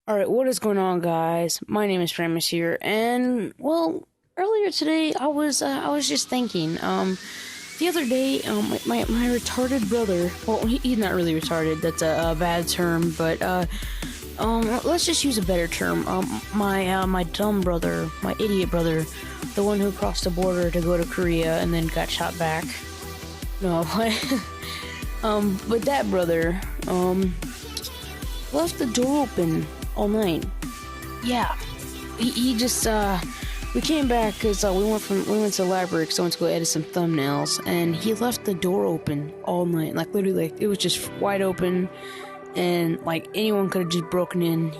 Alright, what is going on, guys? My name is Framus here, and, well, earlier today, I was just thinking, the other day, my retarded brother, well, he's not really retarded, that's a bad term, but, let's just use a better term, my dumb brother, my idiot brother, the one who crossed the border to go to Korea and then got shot back. No, but that brother, left the door open all night. Yeah, he just we came back because we went to the library because I went to go edit some thumbnails, and he left the door open all night. Like literally, like it was just wide open, and like anyone could have just broken in,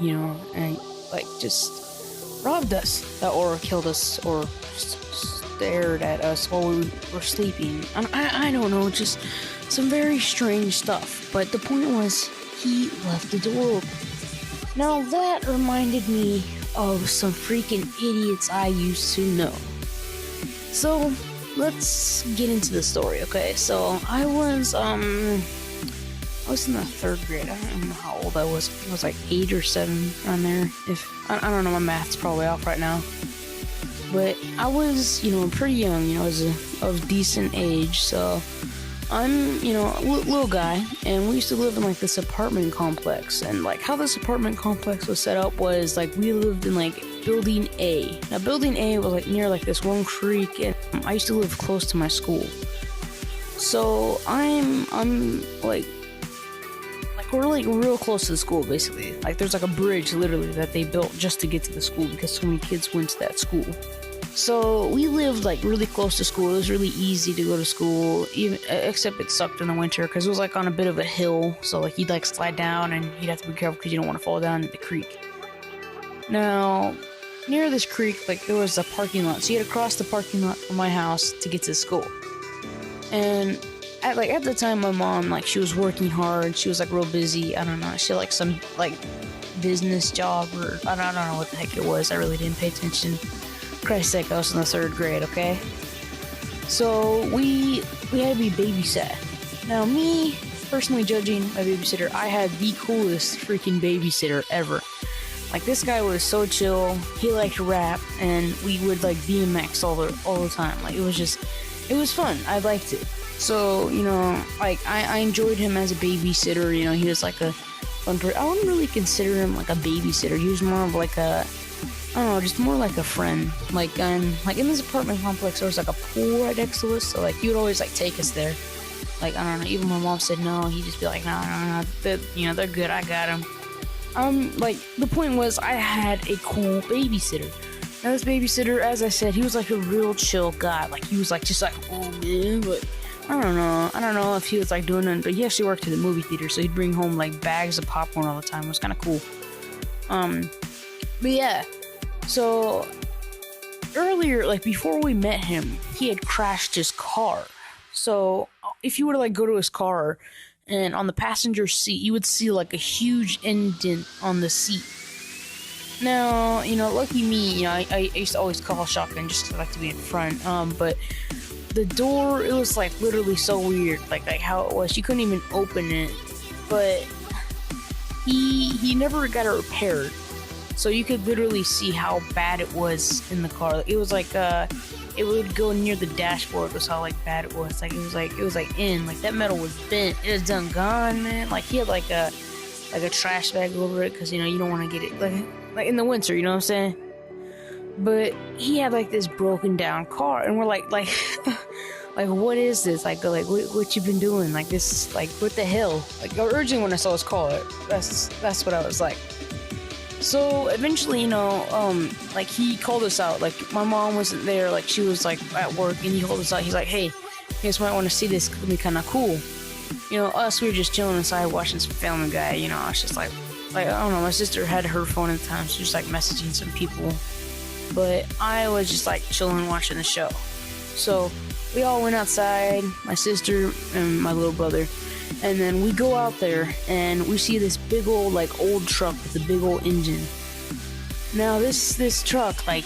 and like just robbed us or killed us or stared at us while we were sleeping. I don't know, just some very strange stuff. But the point was, he left the door open. Now that reminded me of some freaking idiots I used to know. So let's get into the story, okay? So I was in the third grade. I don't know how old I was. I was like 8 or 7 around there. If I don't know, my math's probably off right now. But I was, pretty young. I was of decent age, so I'm, a little guy, and we used to live in, like, this apartment complex, and, like, how this apartment complex was set up was, like, we lived in, like, Building A. Now, Building A was, like, near, like, this one creek, and I used to live close to my school. So, I'm, like, we're, like, real close to the school, basically. Like, there's, like, a bridge, literally, that they built just to get to the school, because so many kids went to that school. So we lived like really close to school. It was really easy to go to school, even except it sucked in the winter because it was like on a bit of a hill. So like you'd like slide down and you'd have to be careful because you don't want to fall down the creek. Now, near this creek, like there was a parking lot, so you had to cross the parking lot from my house to get to school. And at the time, my mom, like, she was working hard. She was like real busy. I don't know. She had like some like business job, or I don't know what the heck it was. I really didn't pay attention. Christ's sake, I was in the third grade, okay? So, we had to be babysat. Now, me, personally judging my babysitter, I had the coolest freaking babysitter ever. Like, this guy was so chill, he liked rap, and we would, like, BMX all the time. Like, it was fun, I liked it. So, like, I enjoyed him as a babysitter, he was like a fun person. I wouldn't really consider him like a babysitter, he was more of like a, I don't know, just more like a friend. Like in this apartment complex, there was like a pool right next to us, so like he would always like take us there. Like, I don't know, even my mom said no, he'd just be like, no, they're good, I got them. Like, the point was, I had a cool babysitter. Now this babysitter, as I said, he was like a real chill guy. Like, he was like, just like, oh man, but I don't know if he was like doing it, but he actually worked at the movie theater, so he'd bring home like bags of popcorn all the time. It was kind of cool. But yeah. So, earlier, like, before we met him, he had crashed his car. So, if you were to, like, go to his car, and on the passenger seat, you would see, like, a huge indent on the seat. Now, lucky me, I used to always call shotgun just because I like to be in front, but the door, it was, like, literally so weird, like how it was. You couldn't even open it, but he never got it repaired. So you could literally see how bad it was in the car. It was like it would go near the dashboard. Was how like bad it was. Like it was like in, like that metal was bent. It was done gone, man. Like he had like a trash bag over it because you don't want to get it like in the winter. You know what I'm saying? But he had like this broken down car, and we're like like what is this? Like what you been doing? Like this, like what the hell? Like originally when I saw his car, that's what I was like. So eventually, like he called us out. Like my mom wasn't there. Like she was like at work, and he called us out. He's like, "Hey, you guys might want to see this. It's gonna be kind of cool." Us, we were just chilling inside watching some Family Guy. I was just like I don't know. My sister had her phone at the time. She was like messaging some people, but I was just like chilling watching the show. So we all went outside. My sister and my little brother. And then we go out there, and we see this big old, like, old truck with a big old engine. Now, this truck, like,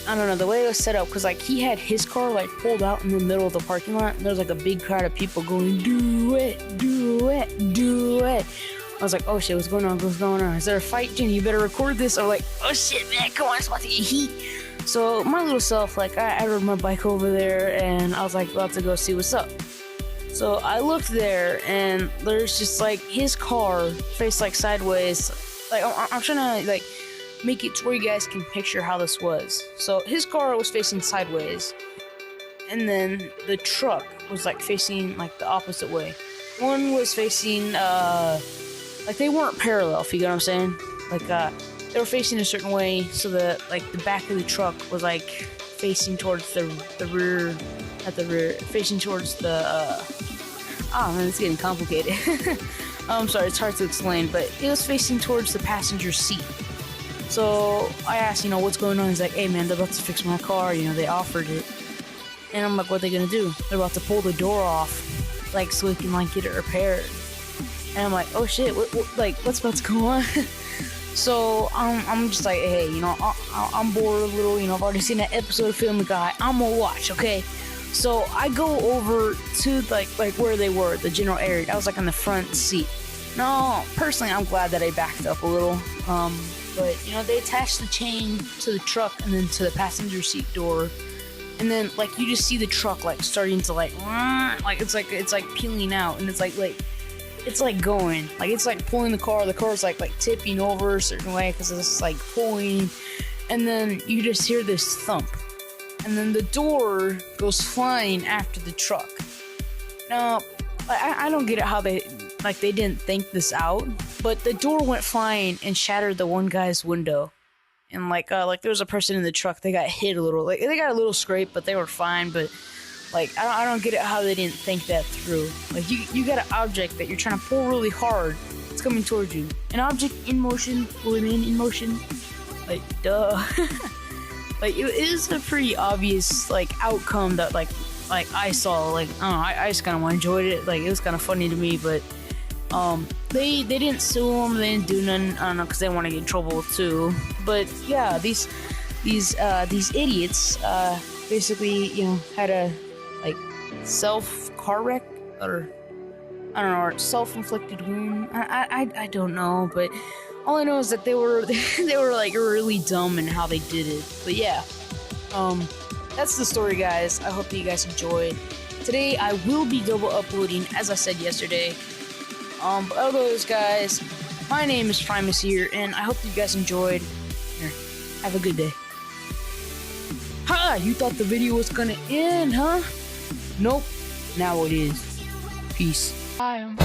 I don't know, the way it was set up, because, like, he had his car, like, pulled out in the middle of the parking lot, and there was, like, a big crowd of people going, do it, do it, do it. I was like, oh shit, what's going on? What's going on? Is there a fight, Jenny? You better record this. Or like, oh shit, man, come on, it's about to get heat. So my little self, like, I rode my bike over there, and I was like about to go see what's up. So I looked there, and there's just like his car faced like sideways. Like I'm trying to like make it to where you guys can picture how this was. So his car was facing sideways, and then the truck was like facing like the opposite way. One was facing like they weren't parallel, if you get what I'm saying. Like they were facing a certain way, so that like the back of the truck was like facing towards the rear, at the rear, facing towards the oh man, it's getting complicated. I'm sorry, it's hard to explain, but it was facing towards the passenger seat. So I asked, you know, what's going on? He's like, hey man, they're about to fix my car, you know, they offered it. And I'm like, what are they gonna do? They're about to pull the door off, like, so we can like get it repaired. And I'm like, oh shit, what's about to go on? So I'm just like, hey, you know, I'm bored a little, you know, I've already seen that episode of Family Guy, I'm gonna watch, okay? So I go over to like where they were, the general area. I was like on the front seat. No, personally, I'm glad that I backed up a little. But you know, they attached the chain to the truck and then to the passenger seat door, and then like you just see the truck like starting to like it's like peeling out, and it's like it's like going, like it's like pulling the car. The car's like tipping over a certain way because it's like pulling, and then you just hear this thump. And then the door goes flying after the truck. Now, I don't get it how they didn't think this out, but the door went flying and shattered the one guy's window. And like there was a person in the truck, they got hit a little. Like they got a little scrape, but they were fine. But like I don't get it how they didn't think that through. Like you got an object that you're trying to pull really hard. It's coming towards you. An object in motion will remain in motion. Like duh. Like, it is a pretty obvious, like, outcome that, like I saw. Like, I don't know, I just kind of enjoyed it. Like, it was kind of funny to me, but, they didn't sue him, they didn't do nothing, I don't know, because they didn't want to get in trouble, too. But, yeah, these idiots, basically, you know, had a, like, car wreck, or, I don't know, or self-inflicted wound. I don't know, but all I know is that they were like really dumb in how they did it. But yeah, that's the story, guys. I hope that you guys enjoyed. Today I will be double uploading, as I said yesterday. But otherwise, guys, my name is Primus here, and I hope you guys enjoyed. Here, have a good day. Ha! You thought the video was gonna end, huh? Nope. Now it is. Peace. I am